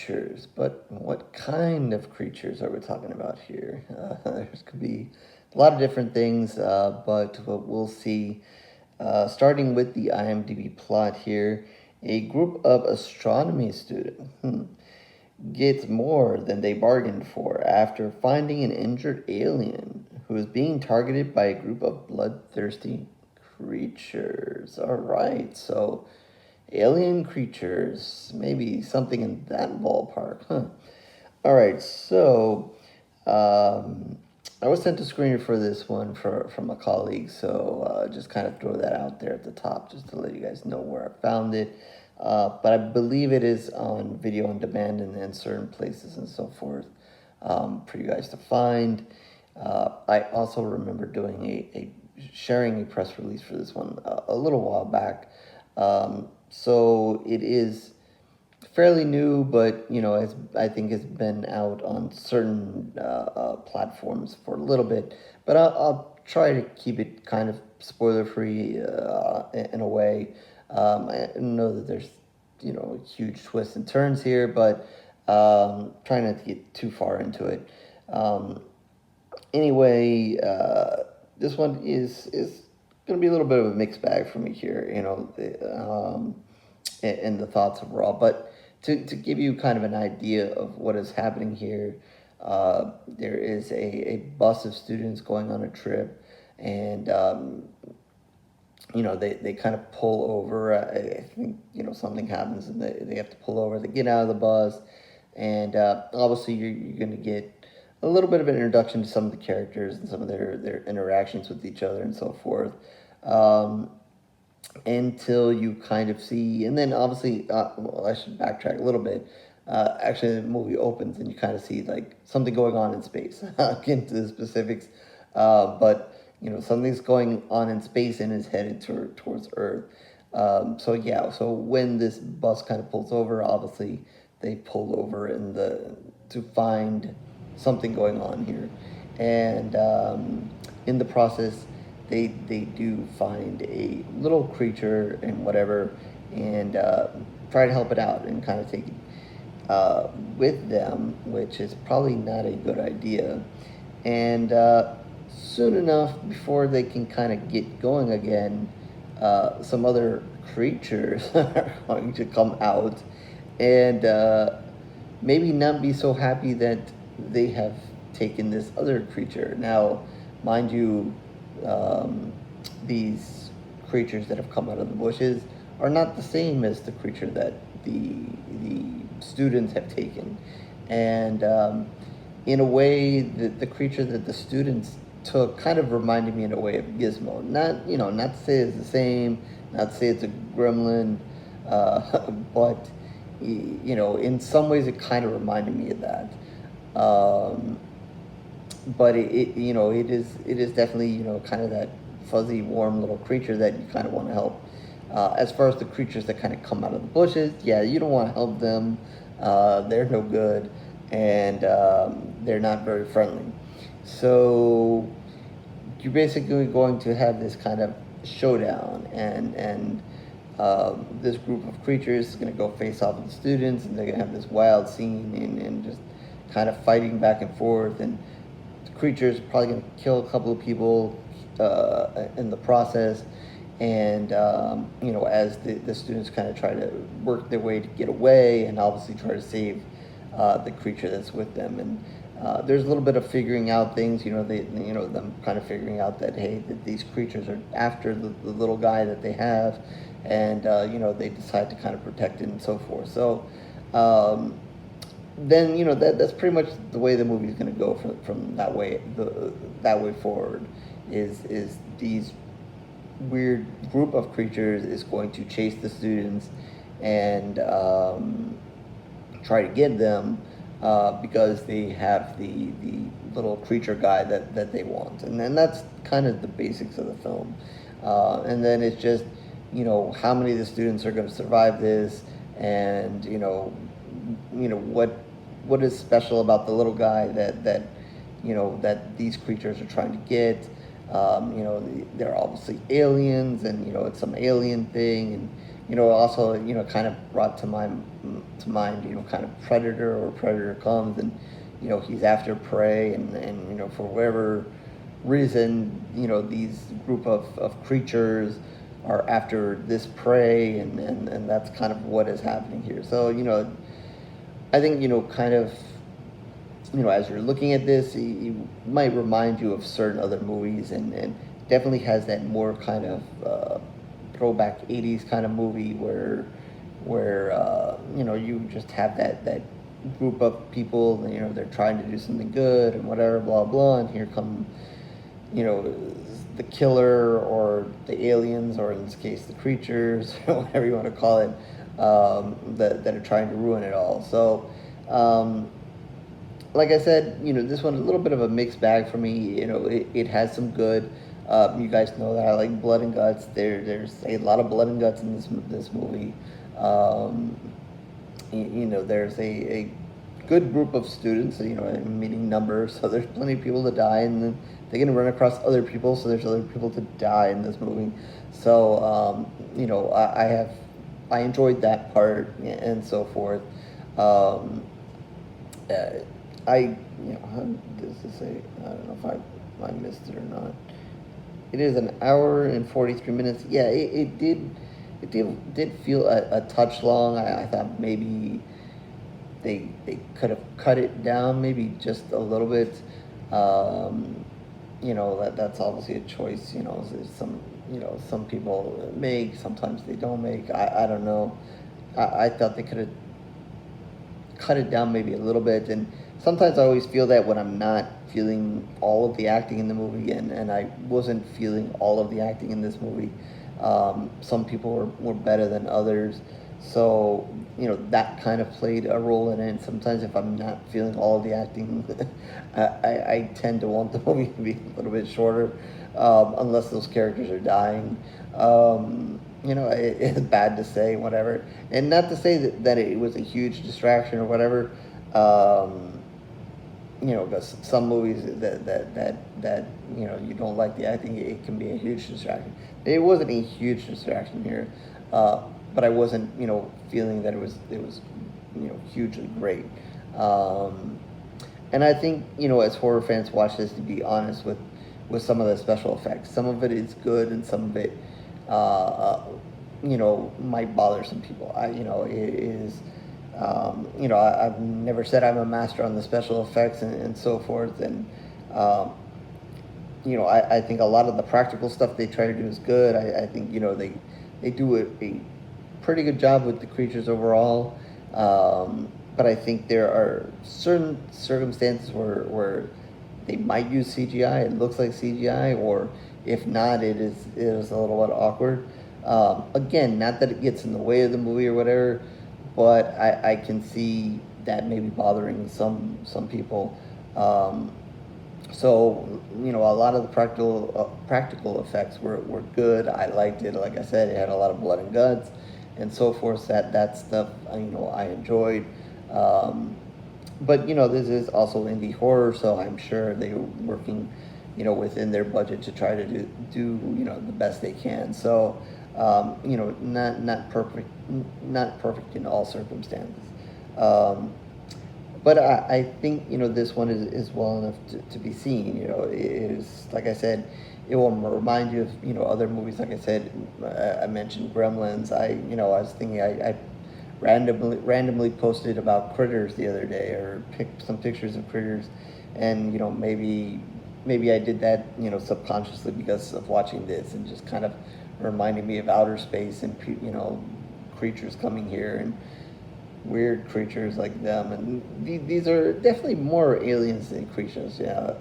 creatures, but what kind of creatures are we talking about here? There could be a lot of different things, but what we'll see, starting with the IMDb plot here, a group of astronomy students gets more than they bargained for after finding an injured alien who is being targeted by a group of bloodthirsty creatures. All right, so alien creatures, maybe something in that ballpark, huh? All right, so I was sent a screener for this one from a colleague, so just kind of throw that out there at the top just to let you guys know where I found it. But I believe it is on video on demand and certain places and so forth for you guys to find. I also remember doing a sharing a press release for this one a little while back. So it is fairly new, but I think it's been out on certain platforms for a little bit. But I'll try to keep it kind of spoiler free in a way. I know that there's huge twists and turns here, but trying not to get too far into it. Anyway, this one is going to be a little bit of a mixed bag for me here, and the thoughts overall. But to give you kind of an idea of what is happening here, there is a bus of students going on a trip, and they kind of pull over. I think something happens, and they have to pull over. They get out of the bus, and obviously you're going to get a little bit of an introduction to some of the characters and some of their interactions with each other and so forth. Until you kind of see, and then obviously, well, I should backtrack a little bit. Actually, the movie opens and you kind of see like something going on in space. I'll get into the specifics, but something's going on in space and is headed towards Earth. So when this bus kind of pulls over, obviously they pull over to find something going on here, and in the process they do find a little creature and whatever, and try to help it out and kind of take it with them, which is probably not a good idea. And soon enough, before they can kind of get going again, some other creatures are going to come out and maybe not be so happy that they have taken this other creature. Now, mind you, these creatures that have come out of the bushes are not the same as the creature that the students have taken, and in a way, the creature that the students took kind of reminded me in a way of Gizmo. Not to say it's the same, not to say it's a gremlin, but in some ways it kind of reminded me of that. But it is definitely kind of that fuzzy, warm little creature that you kind of want to help. As far as the creatures that kind of come out of the bushes, yeah, you don't want to help them. They're no good, and they're not very friendly. So you're basically going to have this kind of showdown, and this group of creatures is going to go face off with the students, and they're going to have this wild scene and just kind of fighting back and forth, and the creature's probably going to kill a couple of people in the process. And as the students kind of try to work their way to get away and obviously try to save the creature that's with them. And there's a little bit of figuring out things, them kind of figuring out that, hey, that these creatures are after the little guy that they have, and they decide to kind of protect it and so forth. So then that's pretty much the way the movie is going to go from that way forward. Is these weird group of creatures is going to chase the students and try to get them because they have the little creature guy that they want. And then that's kind of the basics of the film. And then it's just, how many of the students are going to survive this, and what is special about the little guy that these creatures are trying to get. They're obviously aliens, and it's some alien thing, and Also, kind of brought to mind, kind of Predator, or Predator comes and, he's after prey, and for whatever reason, these group of creatures are after this prey, and that's kind of what is happening here. So, I think, kind of, as you're looking at this, it might remind you of certain other movies, and definitely has that more kind of throwback 80s kind of movie where you just have that group of people, they're trying to do something good and whatever, blah blah, and here come the killer, or the aliens, or in this case the creatures, or whatever you want to call it, that are trying to ruin it all. So like I said, this one a little bit of a mixed bag for me. It has some good. You guys know that I like blood and guts. There's a lot of blood and guts in this movie. There's a good group of students. Meaning numbers. So there's plenty of people to die, and then they're gonna run across other people. So there's other people to die in this movie. So I enjoyed that part, and so forth. How does this say? I don't know if I missed it or not. It is an hour and 43 minutes. Yeah, it did feel a touch long. I thought maybe they could have cut it down maybe just a little bit. That's obviously a choice. Some people make, sometimes they don't make. I don't know. I thought they could have cut it down maybe a little bit, and sometimes I always feel that when I'm not feeling all of the acting in the movie, and I wasn't feeling all of the acting in this movie. Some people were better than others, so that kind of played a role in it. Sometimes if I'm not feeling all of the acting, I tend to want the movie to be a little bit shorter, unless those characters are dying. It's bad to say, whatever, and not to say that it was a huge distraction or whatever. Because some movies that you don't like the acting, it can be a huge distraction. It wasn't a huge distraction here, but I wasn't feeling that it was hugely great. And I think as horror fans watch this, to be honest with some of the special effects, some of it is good, and some of it might bother some people. It is. I've never said I'm a master on the special effects and so forth, and I think a lot of the practical stuff they try to do is good. I think they do a pretty good job with the creatures overall, but I think there are certain circumstances where they might use CGI. It looks like CGI, or if not, it is a little bit awkward. Again, not that it gets in the way of the movie or whatever, but I can see that maybe bothering some people. So a lot of the practical effects were good. I liked it. Like I said, it had a lot of blood and guts and so forth. That stuff I enjoyed. But this is also indie horror, so I'm sure they were working within their budget to try to do the best they can. So not perfect in all circumstances. But I think this one is well enough to be seen. It is, like I said, it will remind you of other movies. Like I said, I mentioned Gremlins. I was thinking I randomly posted about Critters the other day, or picked some pictures of Critters, and maybe I did that subconsciously because of watching this, and just kind of reminding me of outer space, and creatures coming here, and weird creatures like them, and these are definitely more aliens than creatures. Yeah,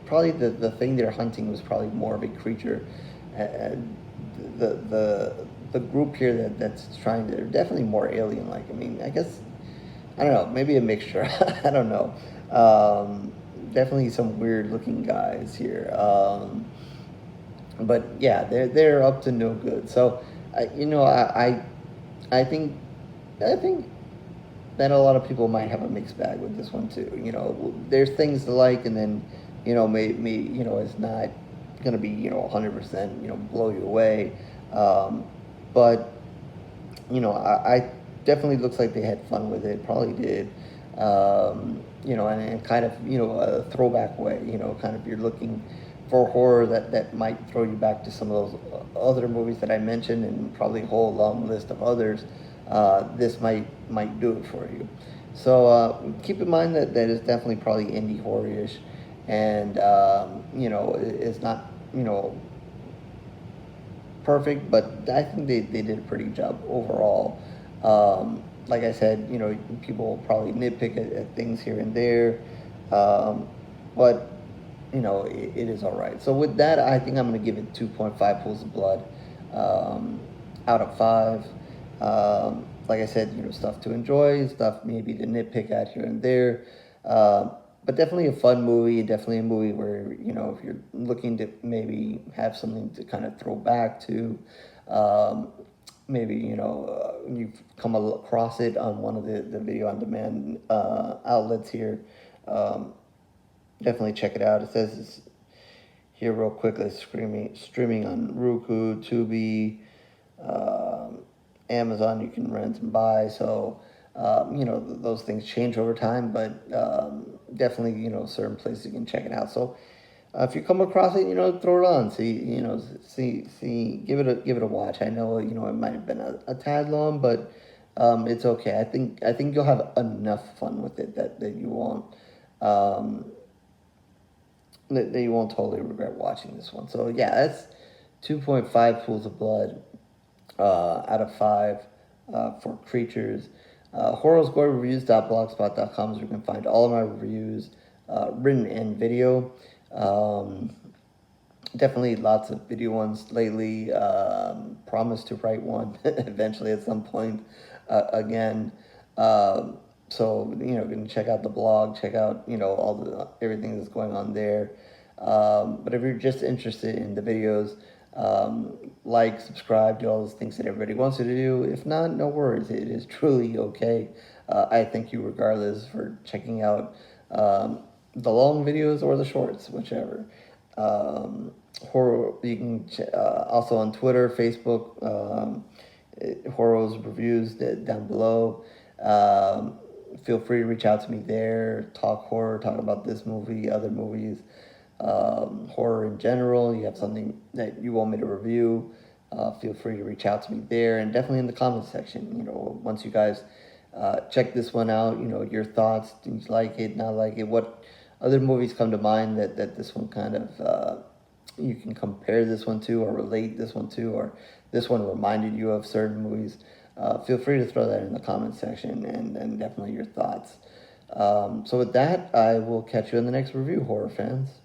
probably the thing they're hunting was probably more of a creature. The group here that's trying to, they're definitely more alien-like. I mean, I guess, I don't know, maybe a mixture. I don't know. Definitely some weird-looking guys here. But yeah, they're up to no good. So, I think that a lot of people might have a mixed bag with this one too. There's things to like, and then maybe it's not gonna be 100% blow you away. But I definitely looks like they had fun with it. Probably did. And kind of, a throwback way. Kind of you're looking for horror that might throw you back to some of those other movies that I mentioned, and probably a whole long list of others. This might do it for you. So keep in mind that is definitely probably indie horror-ish, and it's not perfect, but I think they did a pretty good job overall. Like I said, people probably nitpick at things here and there, um, but it is all right. So with that, I think I'm going to give it 2.5 pools of blood um, out of 5. Like I said, stuff to enjoy, stuff maybe to nitpick at here and there. Um, but definitely a fun movie, definitely a movie where, if you're looking to maybe have something to kind of throw back to, um, maybe, you've come across it on one of the video on demand outlets here. Um, Definitely check it out. It says it's here real quick. It's streaming on Roku, Tubi, um, Amazon. You can rent and buy. So those things change over time, but definitely certain places you can check it out. So if you come across it, throw it on. See, give it a watch. I know it might have been a tad long, but it's okay. I think you'll have enough fun with it that you won't. Um, that you won't totally regret watching this one. So yeah, that's 2.5 pools of blood out of 5 for creatures. Horrorgory.blogspot.com is where you can find all of my reviews, written and video. Um, Definitely lots of video ones lately. Promise to write one eventually at some point again. So you can check out the blog, check out all the everything that's going on there. But if you're just interested in the videos, like, subscribe, do all those things that everybody wants you to do. If not, no worries. It is truly okay. I thank you regardless for checking out the long videos or the shorts, whichever. Horror, you can also on Twitter, Facebook, Horror's reviews down below. Feel free to reach out to me there, talk horror, talk about this movie, other movies, horror in general. You have something that you want me to review, feel free to reach out to me there, and definitely in the comment section. Once you guys check this one out, your thoughts, do you like it, not like it, what other movies come to mind that this one kind of you can compare this one to, or relate this one to, or this one reminded you of certain movies. Feel free to throw that in the comment section, and definitely your thoughts. So with that, I will catch you in the next review, horror fans.